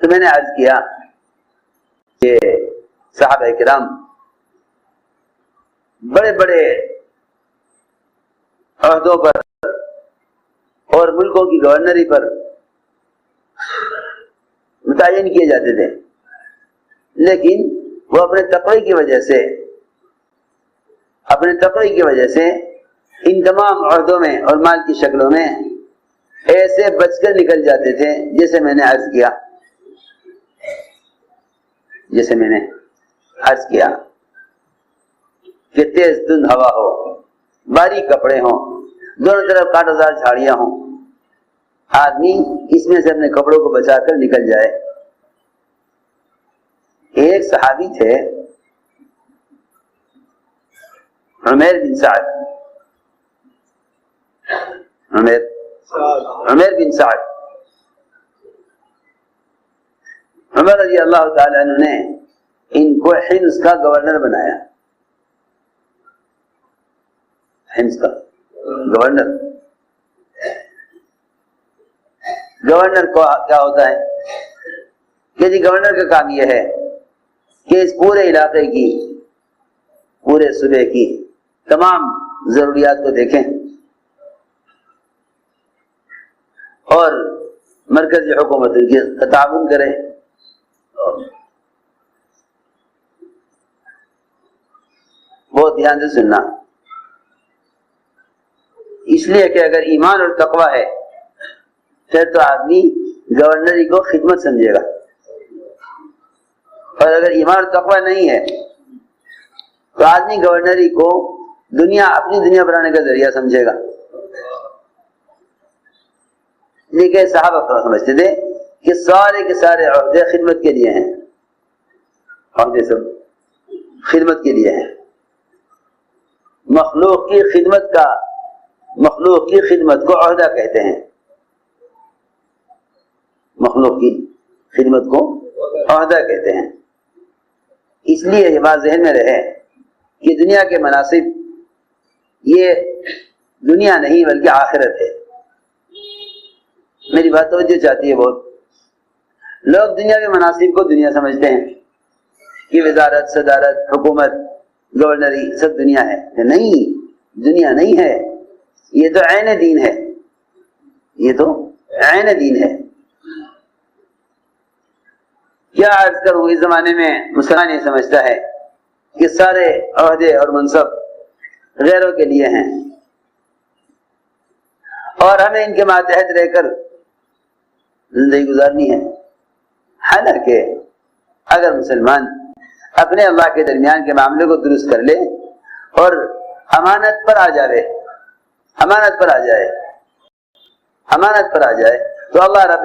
تو میں نے عرض کیا کہ صحابہ کرام بڑے بڑے عہدوں پر اور ملکوں کی گورنری پر متعین کیے جاتے تھے، لیکن وہ اپنے تقوی کی وجہ سے ان تمام عہدوں میں اور مال کی شکلوں میں ایسے بچ کر نکل جاتے تھے جیسے میں نے عرض کیا کہ تیز دھند ہوا ہو، باریک کپڑے ہوں، دونوں طرف کانٹوں دار جھاڑیاں ہوں، آدمی اس میں سے اپنے کپڑوں کو بچا کر نکل جائے۔ ایک صحابی تھے عمیر بن سعد، عمر رضی اللہ تعالی عنہ نے ان کو حمص کا گورنر بنایا۔ حمص کا گورنر کو کیا ہوتا ہے کہ جی گورنر کا کام یہ ہے کہ اس پورے علاقے کی، پورے صوبے کی تمام ضروریات کو دیکھیں اور مرکزی حکومت کے تعاون کرے۔ بہت دھیان سے سننا، اس لیے کہ اگر ایمان اور تقوی ہے پھر تو آدمی گورنری کو خدمت سمجھے گا، اور اگر ایمان اور تقوی نہیں ہے تو آدمی گورنری کو اپنی دنیا بنانے کا ذریعہ سمجھے گا۔ لیکن صحابہ سمجھتے تھے کہ سارے کے سارے عہدے خدمت کے لیے ہیں، عہدے سب خدمت کے لیے ہیں۔ مخلوق کی خدمت کو عہدہ کہتے ہیں، مخلوق کی خدمت کو عہدہ کہتے ہیں۔ اس لیے یہ بات ذہن میں رہے کہ دنیا کے مناصب یہ دنیا نہیں بلکہ آخرت ہے۔ میری بات توجہ چاہتی ہے بہت لوگ دنیا کے مناصب کو دنیا سمجھتے ہیں کہ وزارت، صدارت، حکومت، گورنری سب دنیا ہے۔ نہیں، دنیا نہیں ہے، یہ تو عین دین ہے، یہ تو عین دین ہے۔ کیا عرض کروں، اس زمانے میں مسلمان یہ سمجھتا ہے کہ سارے عہدے اور منصب غیروں کے لیے ہیں اور ہمیں ان کے ماتحت رہ کر زندگی گزارنی ہے۔ حالانکہ اگر مسلمان اپنے اللہ کے درمیان کے معاملے کو درست کر لے اور امانت پر آ جائے تو اللہ رب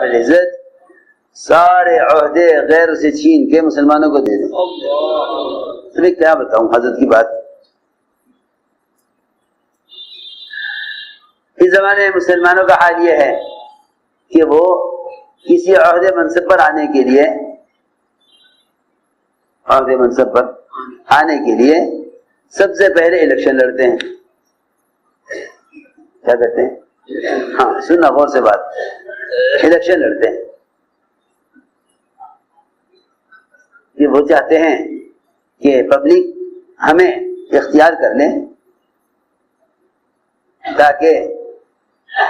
العزت سارے عہدے غیر سے چھین کے مسلمانوں کو دے دیں۔ تمہیں کیا بتاؤں حضرت کی بات۔ اس زمانے میں مسلمانوں کا حال یہ ہے کہ وہ کسی عہدے منصب پر آنے کے لیے سب سے پہلے الیکشن لڑتے ہیں۔ کیا کہتے ہیں؟ ہاں، سننا غور سے بات، الیکشن لڑتے ہیں کہ وہ چاہتے ہیں کہ پبلک ہمیں اختیار کر لیں تاکہ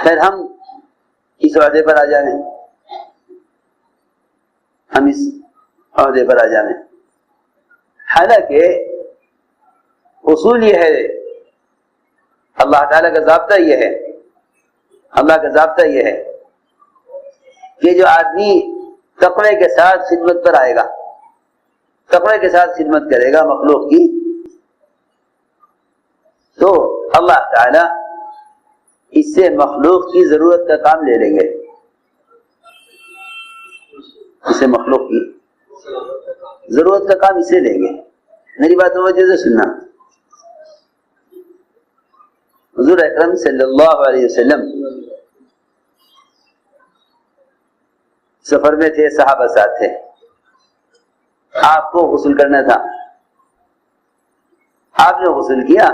پھر ہم اس عہدے پر آ جائیں۔ حالانکہ اصول یہ ہے، اللہ تعالیٰ کا ضابطہ یہ ہے کہ جو آدمی تقوی کے ساتھ خدمت پر آئے گا، تقوی کے ساتھ خدمت کرے گا مخلوق کی، تو اللہ تعالیٰ اس سے مخلوق کی ضرورت کا کام لے لیں گے۔ اسے مخلوق کی ضرورت کا کام اسے لیں گے۔ میری بات توجہ سے سننا۔ حضور اکرم صلی اللہ علیہ وسلم سفر میں تھے، صحابہ ساتھ تھے، آپ کو غسل کرنا تھا۔ آپ نے غسل کیا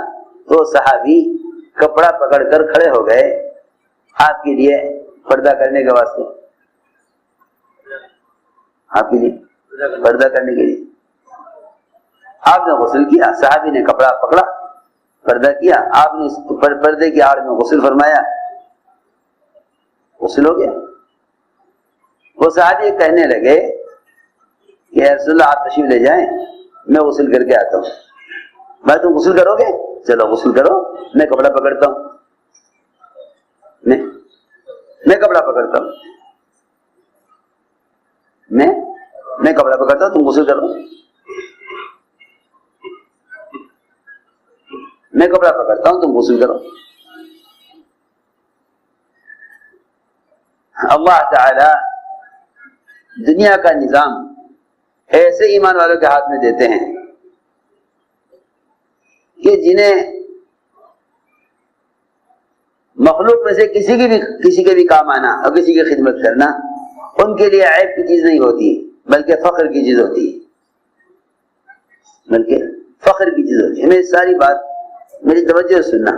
تو صحابی کپڑا پکڑ کر کھڑے ہو گئے آپ کے لیے پردہ کرنے کے واسطے، آپ کے لیے پردہ کرنے کے لیے آپ نے غسل کیا، صحابی نے کپڑا پکڑا، پردہ کیا، آپ نے اس پردے کی آڑ میں غسل فرمایا، غسل ہو گیا۔ وہ صحابی کہنے لگے کہ یا رسول اللہ آپ تشریف لے جائیں، میں غسل کر کے آتا ہوں۔ بھائی تم غسل کرو گے؟ چلو غسل کرو، میں کپڑا پکڑتا ہوں، میں کپڑا پکڑتا ہوں، میں کپڑا پکڑتا ہوں، تم غسل کرو۔ میں کپڑا پکڑتا ہوں، تم غسل کرو۔ اللہ تعالی دنیا کا نظام ایسے ایمان والوں کے ہاتھ میں دیتے ہیں کہ جنہیں مخلوق میں سے کسی کے بھی کام آنا اور کسی کی خدمت کرنا ان کے لیے عیب کی چیز نہیں ہوتی، بلکہ فخر کی چیز ہوتی ہے، بلکہ فخر کی چیز ہوتی ہے۔ میری ساری بات میری توجہ سے سننا،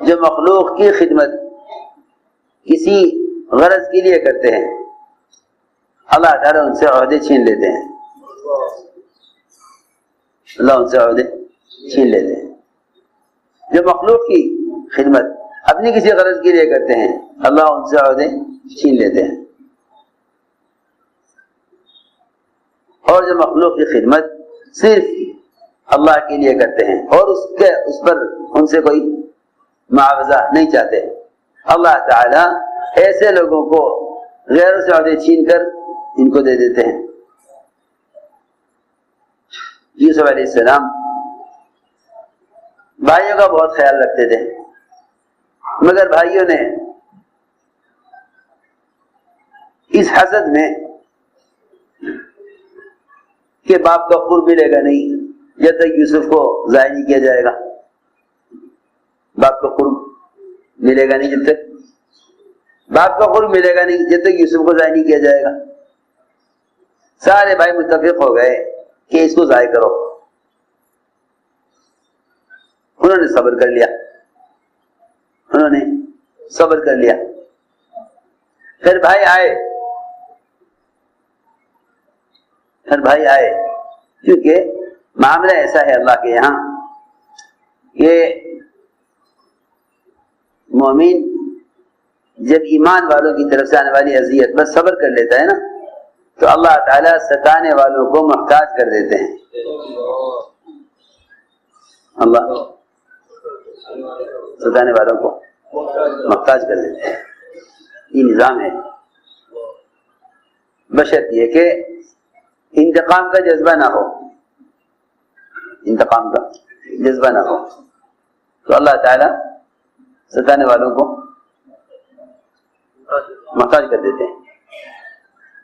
جو مخلوق کی خدمت کسی غرض کے لیے کرتے ہیں اللہ تعالیٰ ان سے عہدے چھین لیتے ہیں، اللہ ان سے عہدے چھین لیتے ہیں۔ جو مخلوق کی خدمت اپنی کسی غرض کے لیے کرتے ہیں اللہ ان سے عہدے چھین لیتے ہیں، اور جو مخلوق کی خدمت صرف اللہ کے لیے کرتے ہیں اور اس پر ان سے کوئی معاوضہ نہیں چاہتے، اللہ تعالی ایسے لوگوں کو غیروں سے عہدے چھین کر ان کو دے دیتے ہیں۔ یوسف علیہ السلام بھائیوں کا بہت خیال رکھتے تھے، مگر بھائیوں نے اس حسد میں کہ باپ کا قرب ملے گا نہیں جب تک یوسف کو ضائع نہیں کیا جائے گا، باپ کا قرب ملے گا نہیں جب تک، باپ کا قرب ملے گا نہیں جب تک یوسف کو ضائع نہیں کیا جائے گا۔ سارے بھائی متفق ہو گئے کہ اس کو ضائع کرو، انہوں نے صبر کر لیا، انہوں نے صبر کر لیا۔ پھر بھائی آئے کیونکہ معاملہ ایسا ہے اللہ کے یہاں کہ مومن جب ایمان والوں کی طرف سے آنے والی اذیت پر صبر کر لیتا ہے نا تو اللہ تعالیٰ ستانے والوں کو محتاج کر دیتے ہیں، اللہ ستانے والوں کو محتاج کر دیتے ہیں۔ یہ نظام ہے، بشرط یہ کہ انتقام کا جذبہ نہ ہو، انتقام کا جذبہ نہ ہو تو اللہ تعالیٰ ستانے والوں کو محتاج کر دیتے ہیں،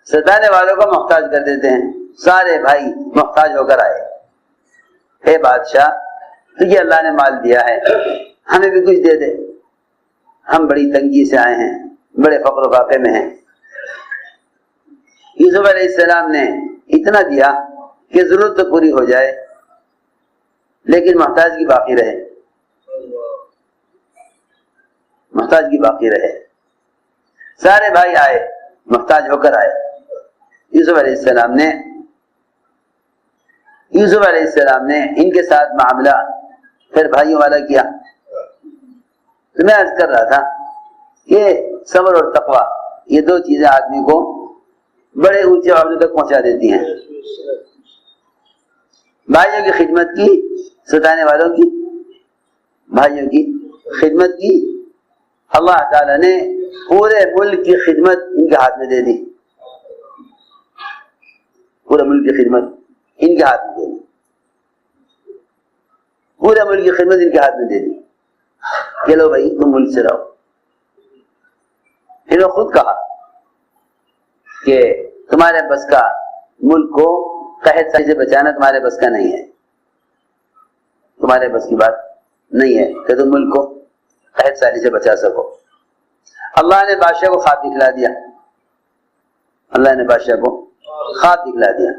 ستانے والوں کو محتاج کر دیتے ہیں۔ سارے بھائی محتاج ہو کر آئے، اے بادشاہ تجھے اللہ نے مال دیا ہے، ہمیں بھی کچھ دے دے، ہم بڑی تنگی سے آئے ہیں، بڑے فقر و فاقے میں ہیں۔ یوسف علیہ السلام نے اتنا دیا کہ ضرورت تو پوری ہو جائے لیکن محتاجگی باقی رہے، محتاجگی باقی رہے۔ سارے بھائی آئے، محتاج ہو کر آئے۔ یوسف علیہ السلام نے ان کے ساتھ معاملہ پھر بھائیوں والا کیا۔ تو میں عرض کر رہا تھا کہ صبر اور تقویٰ یہ دو چیزیں آدمی کو بڑے اونچے عہدے تک پہنچا دیتی ہیں۔ بھائیوں کی خدمت کی، ستانے والوں کی، بھائیوں کی خدمت کی، اللہ تعالیٰ نے پورے ملک کی خدمت ان کے ہاتھ میں دے دی، پورے ملک کی خدمت ان کے ہاتھ میں دے دی، پورے ملک کی خدمت ان کے ہاتھ میں دے دی کہ لو بھائی تم ملک سے رہو۔ انہوں نے خود کہا کہ تمہارے بس کا ملک کو قحط سالی سے بچانا تمہارے بس کا نہیں ہے، تمہارے بس کی بات نہیں ہے کہ تم ملک کو قحط سالی سے بچا سکو۔ اللہ نے بادشاہ کو خواب دکھلا دیا، اللہ نے بادشاہ کو خواب دکھلا دیا،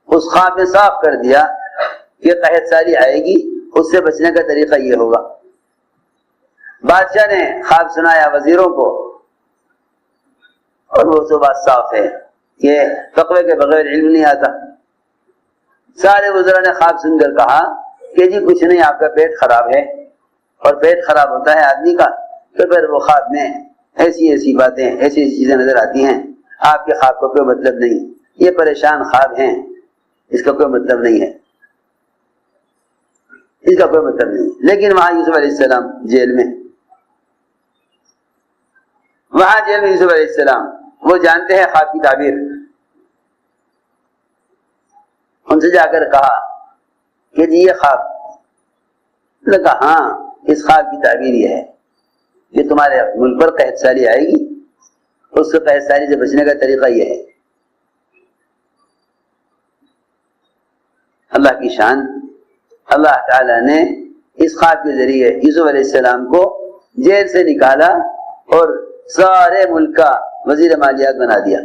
اس خواب میں صاف کر دیا کہ قحط سالی آئے گی، اس سے بچنے کا طریقہ یہ ہوگا۔ بادشاہ نے خواب سنایا وزیروں کو، اور وہ تو بات صاف ہے کہ تقوی کے بغیر علم نہیں آتا۔ سارے وزراء نے خواب سن کر کہا کہ جی کچھ نہیں، آپ کا پیٹ خراب ہے، اور پیٹ خراب ہوتا ہے آدمی کا تو پھر وہ خواب میں ایسی ایسی باتیں، ایسی ایسی چیزیں نظر آتی ہیں، آپ کے خواب کا کوئی مطلب نہیں، یہ پریشان خواب ہیں، اس کا کوئی مطلب نہیں ہے، اس کا کوئی مطلب نہیں۔ لیکن وہاں یوسف علیہ السلام جیل میں، وہاں جیل میں یوسف علیہ السلام وہ جانتے ہیں خواب کی تعبیر، ان سے جا کر کہا کہ جی یہ خواب، نے کہا ہاں اس خواب کی تعبیر یہ ہے کہ تمہارے ملک پر قحط سالی آئے گی، اس سے قحط سالی سے بچنے کا طریقہ یہ ہے۔ اللہ کی شان، اللہ تعالی نے اس خواب کے ذریعے یوسف علیہ السلام کو جیل سے نکالا اور سارے ملک کا وزیر مالیات بنا دیا،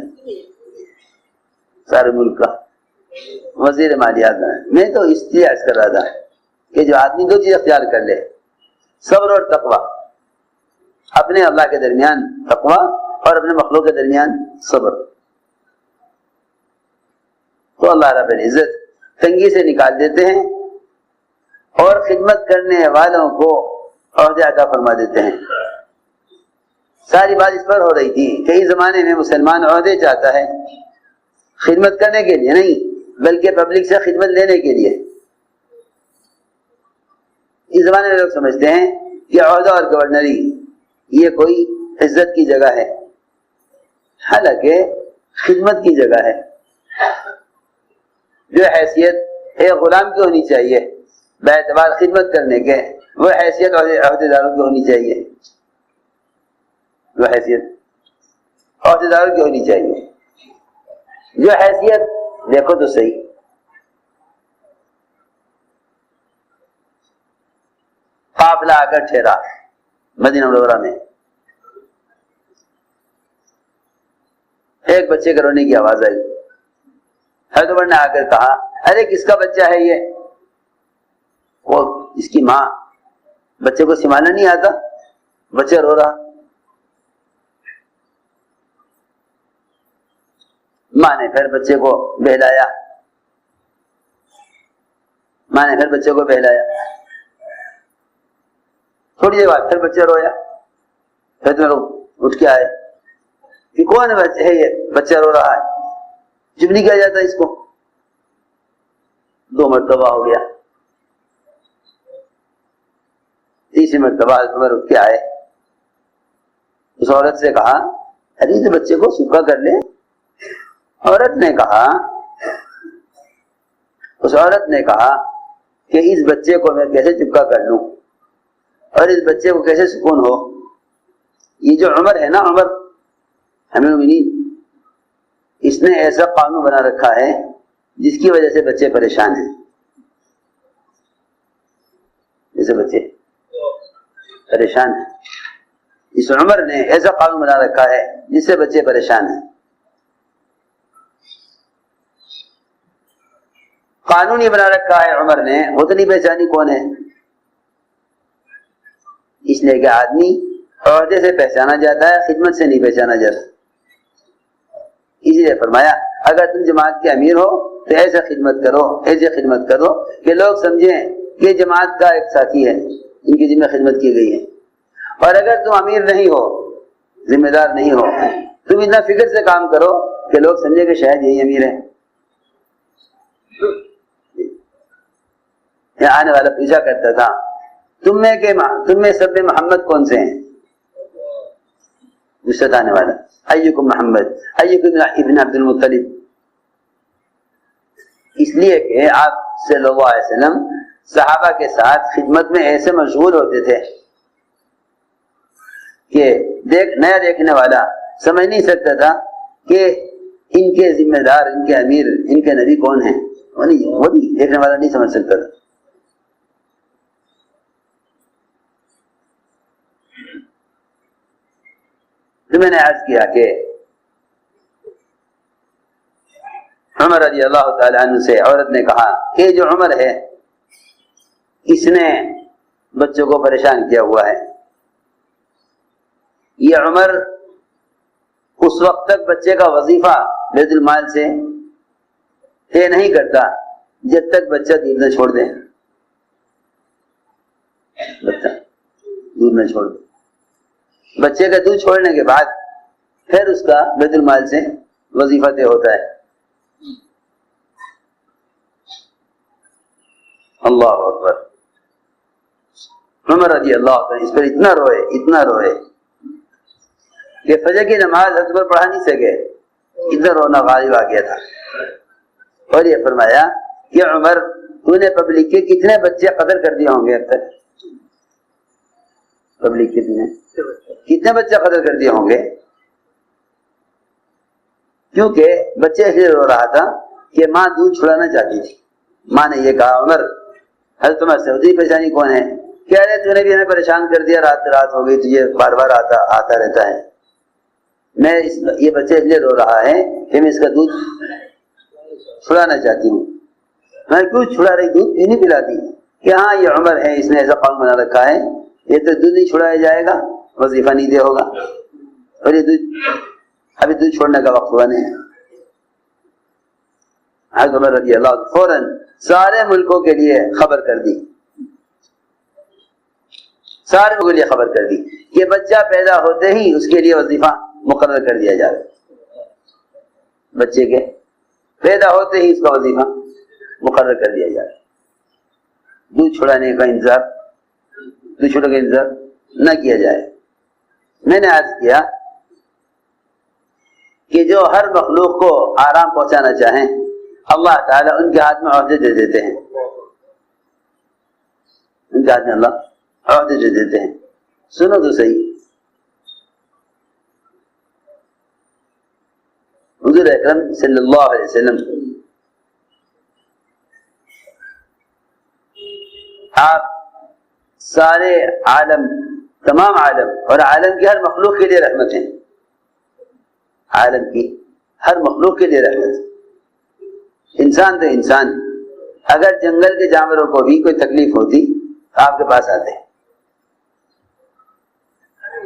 سارے ملک کا وزیر مالیات بنا۔ میں تو اس لیے عرض کر رہا تھا کہ جو آدمی دو چیز اختیار کر لے، صبر اور تقوی، اپنے اللہ کے درمیان تقوی اور اپنے مخلوق کے درمیان صبر، تو اللہ رب العزت تنگی سے نکال دیتے ہیں اور خدمت کرنے والوں کو عہدہ عطا فرما دیتے ہیں۔ ساری بات اس پر ہو رہی تھی کہ اس زمانے میں مسلمان عہدے چاہتا ہے خدمت کرنے کے لیے نہیں، بلکہ پبلک سے خدمت لینے کے لیے۔ اس زمانے میں لوگ سمجھتے ہیں کہ عہدہ اور گورنری یہ کوئی عزت کی جگہ ہے، حالانکہ خدمت کی جگہ ہے۔ جو حیثیت ایک غلام کی ہونی چاہیے باعتبار خدمت کرنے کے، وہ حیثیت عہدے داروں کی ہونی چاہیے، وہ حیثیت عہدے داروں کی ہونی چاہیے۔ جو حیثیت دیکھو تو صحیح، قافلہ آ کر ٹھہرا مدینہ منورہ میں، ایک بچے کے رونے کی آواز آئی، حضرت عمر نے آ کر کہا ارے کس کا بچہ ہے یہ؟ وہ اس کی ماں، بچے کو سنبھالنا نہیں آتا، بچہ رو رہا، ماں نے پھر بچے کو بہلایا، ماں نے پھر بچے کو بہلایا، تھوڑی دیر بعد پھر بچہ رویا، پھر تو لوگ اٹھ کے آئے کہ کون ہے یہ بچہ رو رہا ہے، چپ نہیں کیا جاتا اس کو؟ 2 مرتبہ ہو گیا، تیسری مرتبہ عمر اٹھ کے آئے، اس عورت سے کہا ارے اس بچے کو سوکھا کر لے۔ عورت نے کہا، اس عورت نے کہا کہ اس بچے کو میں کیسے چپکا کر لوں اور اس بچے کو کیسے سکون ہو؟ یہ جو عمر ہے نا، عمر امیر المومنین، اس نے ایسا قانون بنا رکھا ہے جس کی وجہ سے بچے پریشان ہیں، جیسے بچے پریشان ہیں، اس عمر نے ایسا قانون بنا رکھا ہے جس سے بچے پریشان ہیں۔ قانون یہ بنا رکھا ہے عمر نے، اتنی پہچانی کون ہے؟ اس لیے کہ آدمی عہدے سے پہچانا جاتا ہے، خدمت سے نہیں پہچانا جاتا۔ اسی لیے فرمایا اگر تم جماعت کے امیر ہو تو ایسے خدمت کرو، ایسے خدمت کرو کہ لوگ سمجھیں کہ جماعت کا ایک ساتھی ہے، ان کی ذمہ خدمت کی گئی ہے۔ اور اگر تم امیر نہیں ہو، ذمہ دار نہیں ہو، تم اتنا فکر سے کام کرو کہ لوگ سمجھیں کہ شاید یہی امیر ہے۔ یہاں آنے والا پوچھا کرتا تھا تم میں سب محمد کون سے ہیں؟ پوچھتا آنے والا ایکم محمد، ایکم ابن عبد المطلب، اس لیے کہ آپ صلی اللہ علیہ وسلم صحابہ کے ساتھ خدمت میں ایسے مشغول ہوتے تھے کہ نیا دیکھنے والا سمجھ نہیں سکتا تھا کہ ان کے ذمہ دار، ان کے امیر، ان کے نبی کون ہیں، وہ نہیں دیکھنے والا نہیں سمجھ سکتا تھا۔ تو میں نے عرض کیا کہ عمر رضی اللہ تعالی عنہ سے عورت نے کہا کہ جو عمر ہے اس نے بچوں کو پریشان کیا ہوا ہے، یہ عمر اس وقت تک بچے کا وظیفہ بیت المال سے طے نہیں کرتا جب تک بچہ دودھ نہ چھوڑ دے. بچہ دودھ نہ چھوڑ دے، بچے کا دودھ چھوڑنے کے بعد پھر اس کا بیت المال سے وظیفہ طے ہوتا ہے. اللہ اکبر. عمر رضی اللہ عنہ اس پر اتنا روئے کہ فجر کی نماز حضرت پر پڑھا نہیں سکے، اتنا رونا غالب آ گیا تھا. اور یہ فرمایا کہ عمر تو نے پبلک کے کتنے بچے قتل کر دیے ہوں گے اب تک؟ پبلک کتنے بچے قتل کر دیے ہوں گے؟ کیونکہ بچے اس لیے رو رہا تھا کہ ماں دودھ چھڑانا چاہتی تھی. ماں نے یہ کہا عمر حضرت عمر سے تجھے پریشانی کون ہے؟ کہہ رہے تو نے بھی ہمیں پریشان کر دیا، رات ہو گئی، تجھے بار بار آتا رہتا ہے. میں یہ بچے اس لیے رو رہا ہے کہ میں اس کا دودھ چھڑانا چاہتی ہوں. میں کیوں چھڑا رہی؟ دودھ کیوں نہیں پلاتی؟ کہ ہاں یہ عمر ہے، اس نے ایسا قانون بنا رکھا ہے، یہ تو دودھ نہیں چھڑایا جائے گا، وظیفہ نہیں دے ہوگا، اور یہ ابھی دودھ چھوڑنے کا وقت ہوا نہیں ہے. حضرت عمر رضی اللہ عنہ فوراً سارے ملکوں کے لیے خبر کر دی، سارے لوگوں کے لیے خبر کر دی کہ بچہ پیدا ہوتے ہی اس کے لیے وظیفہ مقرر کر دیا جائے. بچے کے پیدا ہوتے ہی اس کا وظیفہ مقرر کر دیا جائے. دودھ چھڑانے کا انتظار نہ کیا جائے. میں نے عرض کیا کہ جو ہر مخلوق کو آرام پہنچانا چاہیں اللہ تعالیٰ ان کے ہاتھ میں عہدے دے دیتے ہیں. ان کے ہاتھ میں اللہ عہدے دے دیتے ہیں. سنو تو صحیح. حضور اکرم صلی اللہ علیہ وسلم آپ سارے عالم، تمام عالم اور عالم کی ہر مخلوق کے لیے رحمت ہیں. عالم کی ہر مخلوق کے لیے رحمت. انسان تو انسان، اگر جنگل کے جانوروں کو بھی کوئی تکلیف ہوتی تو آپ کے پاس آتے،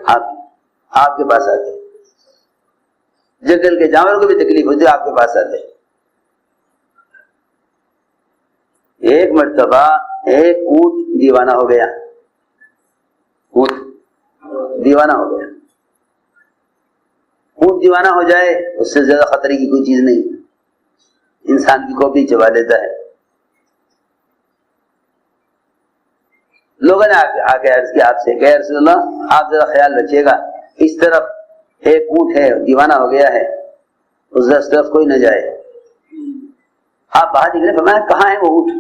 آپ کے پاس آتے. جنگل کے جانوروں کو بھی تکلیف ہوتی آپ کے پاس آتے. ایک مرتبہ ایک اونٹ دیوانہ ہو گیا. اونٹ دیوانہ ہو گیا. اونٹ دیوانہ ہو جائے اس سے زیادہ خطرے کی کوئی چیز نہیں. انسان کی کھوپڑی چبا لیتا ہے. لوگوں نے آ کے عرض کیا آپ سے کہ رسول اللہ آپ ذرا خیال رکھیے گا، اس طرف ایک اونٹ ہے دیوانہ ہو گیا ہے، اس طرف کوئی نہ جائے. آپ باہر نکلے، فرمایا کہاں ہے وہ اونٹ؟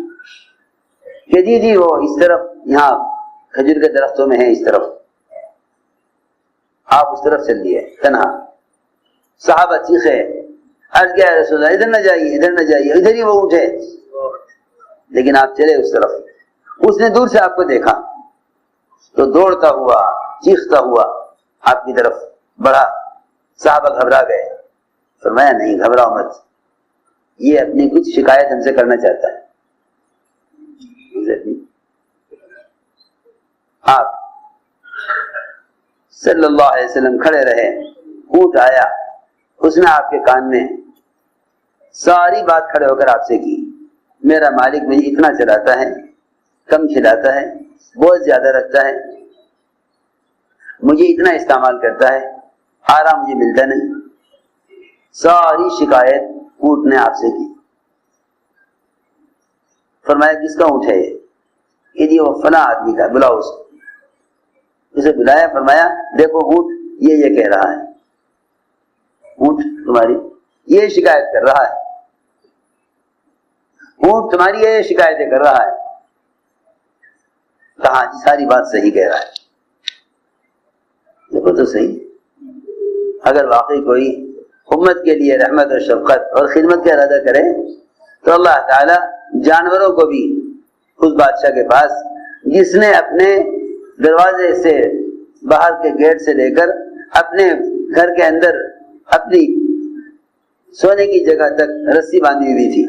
کہ جی وہ اس طرف، یہاں کھجور کے درختوں میں ہے اس طرف. آپ اس طرف چل دیے تنہا. صحابہ چیخے، عرض کیا رسول اللہ ادھر نہ جائیے، ادھر نہ جائیے، ادھر ہی وہ اونٹ ہے. لیکن آپ چلے اس طرف. اس نے دور سے آپ کو دیکھا تو دوڑتا ہوا چیختا ہوا آپ کی طرف بڑھا. صحابہ گھبرا گئے. فرمایا نہیں گھبراؤ مت، یہ اپنی کچھ شکایت ہم سے کرنا چاہتا ہے. آپ صلی اللہ علیہ وسلم کھڑے رہے. اونٹ آیا، اس نے آپ کے کان میں ساری بات کھڑے ہو کر آپ سے کی. میرا مالک مجھے اتنا چلاتا ہے، کم کھلاتا ہے، بہت زیادہ رکھتا ہے، مجھے اتنا استعمال کرتا ہے، آرام مجھے ملتا نہیں. ساری شکایت اونٹ نے آپ سے کی. فرمایا کس کا اونٹ ہے یہ؟ کہ جی وہ فلاں آدمی کا، بلاؤ اس کو. اسے بلایا. فرمایا دیکھو اونٹ یہ کہہ رہا ہے، اونٹ تمہاری یہ شکایت کر رہا ہے، اونٹ تمہاری یہ شکایتیں کر رہا ہے. کہا جی ساری بات صحیح کہہ رہا ہے. دیکھو تو صحیح، اگر واقعی کوئی امت کے لیے رحمت اور شفقت اور خدمت کا ارادہ کرے تو اللہ تعالی جانوروں کو بھی اس بادشاہ کے پاس جس نے اپنے دروازے سے باہر کے گیٹ سے لے کر اپنے گھر کے اندر اپنی سونے کی جگہ تک رسی باندھی ہوئی تھی،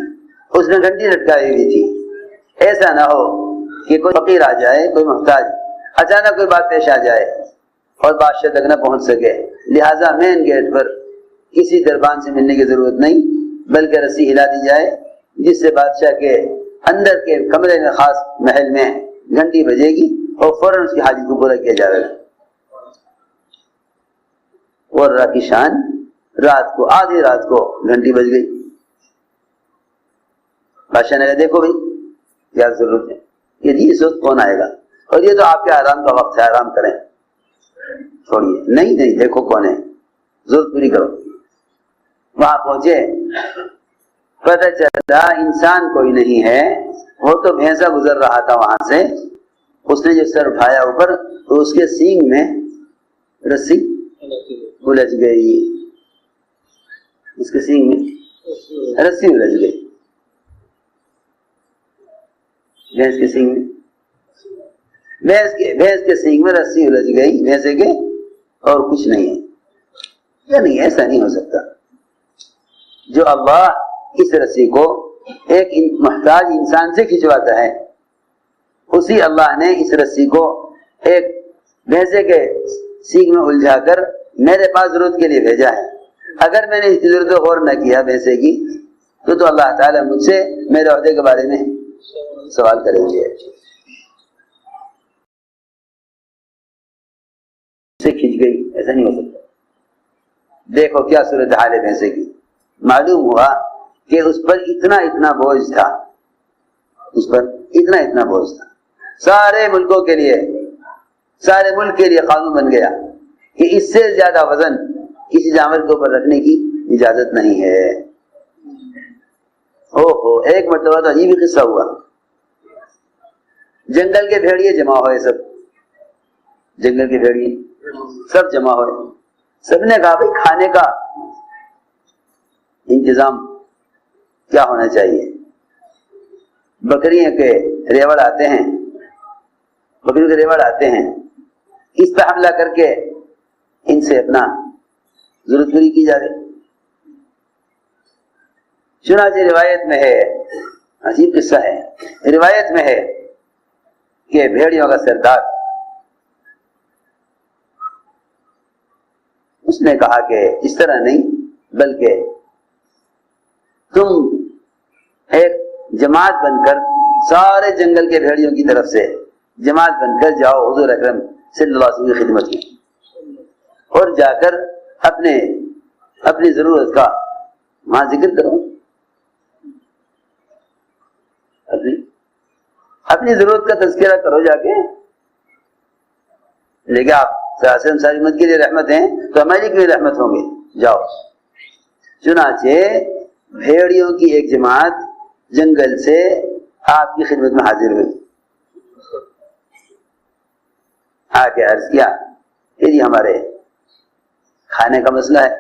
اس میں گھنٹی لٹکائی ہوئی تھی. ایسا نہ ہو کہ کوئی فقیر آ جائے، کوئی محتاج، اچانک کوئی بات پیش آ جائے اور بادشاہ تک نہ پہنچ سکے، لہذا مین گیٹ پر کسی دربان سے ملنے کی ضرورت نہیں، بلکہ رسی ہلا دی جائے جس سے بادشاہ کے اندر کے کمرے میں خاص محل میں گھنٹی بجے گی اور فوراً اس کی حاجت کو پورا کیا جائے گا۔ اور اللہ کی شان، رات کو آدھی رات کو گھنٹی بج گئی، بادشاہ نے کہا دیکھو بھائی کیا ضرورت ہے، یہ اس وقت کون آئے گا، اور یہ تو آپ کے آرام کا وقت ہے، آرام کریں، چھوڑیے، نہیں دیکھو کون ہے، ضرورت پوری کرو۔ وہاں پہنچے، پتہ چلا انسان کوئی نہیں ہے، وہ تو بھینسا گزر رہا تھا وہاں سے، اس نے جو سر اٹھایا اوپر تو اس کے سینگ میں رسی الجھ گئی، اس کے سینگ میں رسی الجھ گئی، بھینس کے سینگ میں، بھینس کے سینگ میں رسی الجھ گئی بھینسے کے، اور کچھ نہیں ہے۔ یا نہیں، ایسا نہیں ہو سکتا، جو اللہ اس رسی کو ایک محتاج انسان سے کھنچواتا ہے، اسی اللہ نے اس رسی کو ایک بھینسے کے سینگ میں الجھا کر میرے پاس ضرورت کے لیے بھیجا ہے۔ اگر میں نے اس کی ضرورت کو غور نہ کیا بھینسے کی، تو اللہ تعالیٰ مجھ سے میرے عہدے کے بارے میں سوال کریں گے، سے کھنچ گئی، ایسا نہیں ہو سکتا۔ دیکھو کیا صورتحال ہے بھینسے کی، معلوم ہوا کہ اس پر اتنا بوجھ تھا، اس پر اتنا بوجھ تھا، سارے ملکوں کے لیے، سارے ملک کے لیے قانون بن گیا کہ اس سے زیادہ وزن کسی جانور کے اوپر رکھنے کی اجازت نہیں ہے۔ ایک مرتبہ تو عجیب قصہ ہوا، جنگل کے بھیڑیے جمع ہوئے، سب جنگل کے بھیڑیے سب جمع ہوئے، سب نے کہا بھائی کھانے کا انتظام کیا ہونا چاہیے، بکریوں کے ریوڑ آتے ہیں، بکریوں کے ریوڑ آتے ہیں، اس پہ حملہ کر کے ان سے اپنا ضرورت پوری کی جائے۔ چنانچہ روایت میں ہے، عجیب قصہ ہے، روایت میں ہے کہ بھیڑیوں کا سردار اس نے کہا کہ اس طرح نہیں، بلکہ تم ایک جماعت بن کر سارے جنگل کے بھیڑیوں کی طرف سے جماعت بن کر جاؤ حضور اکرم صلی اللہ علیہ وسلم کی خدمت کی، اور جا کر اپنی ضرورت کا وہاں ذکر کرو، اپنی ضرورت کا تذکرہ کرو جا کے، لیکن آپ ساری امت کے لیے رحمت ہیں تو ہماری کے لیے رحمت ہوں گے، جاؤ۔ چنانچہ بھیڑیوں کی ایک جماعت جنگل سے آپ کی خدمت میں حاضر ہوئی، آ کے عرض کیا کہ یہ ہمارے کھانے کا مسئلہ ہے۔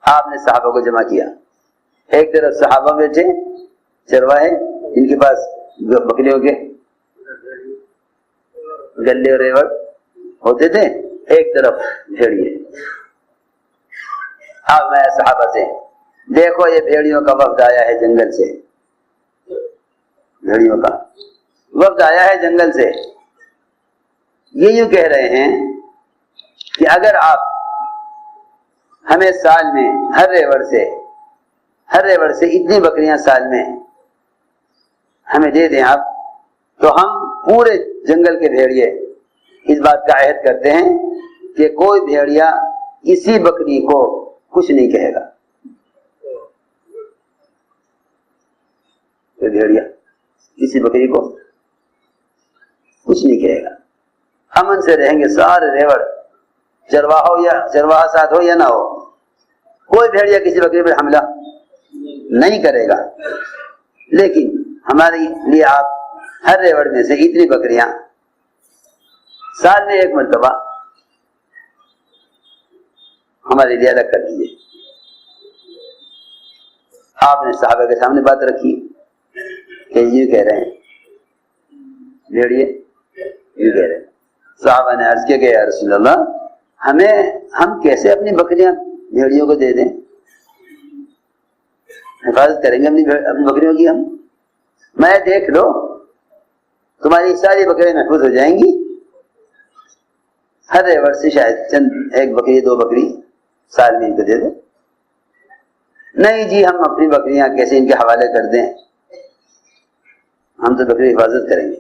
آپ نے صحابہ کو جمع کیا، ایک طرف صحابہ بیٹھے چرواہے، ان کے پاس بکریوں کے گلے اور ریوڑ ہوتے تھے، ایک طرف بھیڑیے۔ اب میں صحابہ سے، دیکھو یہ بھیڑیوں کا وفد آیا ہے جنگل سے، بھیڑیوں کا وفد آیا ہے جنگل سے، یہ یوں کہہ رہے ہیں کہ اگر آپ ہمیں سال میں ہر ریوڑ سے اتنی بکریاں سال میں ہمیں دے دیں آپ، تو ہم پورے جنگل کے بھیڑیے اس بات کا عہد کرتے ہیں کہ کوئی بھیڑیا کسی بکری کو کچھ نہیں کہے گا، کوئی بھیڑیا کسی بکری کو کچھ نہیں کہے گا، امن سے رہیں گے سارے ریوڑ، چرواہا ساتھ ہو یا نہ ہو، کوئی بھیڑیا کسی بکری پر حملہ نہیں کرے گا، لیکن ہمارے لیے آپ ہر ریوڑ میں سے اتنی بکریاں سال میں ایک مرتبہ ہمارے لیے الگ کر دیجیے۔ آپ نے صحابہ کے سامنے بات رکھی کہ یہ کہہ رہے ہیں بھیڑیے، یہ کہہ رہے ہیں۔ صحابہ نے عرض کیا کہ یا رسول اللہ، ہم کیسے اپنی بکریاں بھیڑیوں کو دے دیں، حفاظت کریں گے اپنی بکریوں کی ہم؟ میں دیکھ لو تمہاری ساری بکریاں محفوظ ہو جائیں گی ہر ریوڑ سے شاید چند ایک بکری 2 بکری سال میں ان کو دے دو. نہیں جی ہم اپنی بکریاں کیسے ان کے حوالے کر دیں, ہم تو بکری حفاظت کریں گے.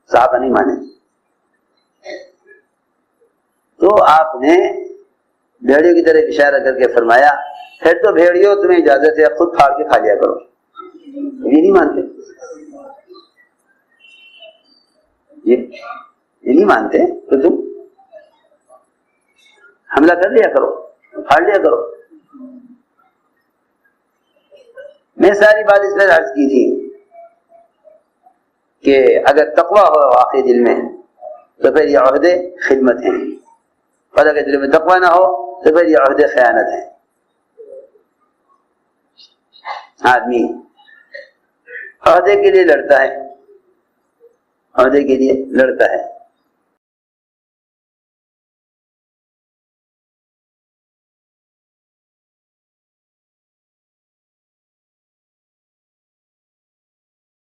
صحابہ نہیں مانے. تو آپ نے بھیڑیوں کی طرح اشارہ کر کے فرمایا پھر تو بھیڑیوں تمہیں اجازت ہے خود پھاڑ کے کھا لیا کرو. یہ نہیں مانتے, یہ نہیں مانتے تو تم حملہ کر لیا کرو, پھاڑ لیا کرو. میں ساری بات اس پر عرض کی تھی کہ اگر تقویٰ ہو واقعی دل میں تو پھر یہ عہدے خدمت ہیں, اور اگر دل میں تقویٰ نہ ہو تو پھر یہ عہدے خیانت ہیں. آدمی عہدے کے لیے لڑتا ہے, عہدے کے لیے لڑتا ہے,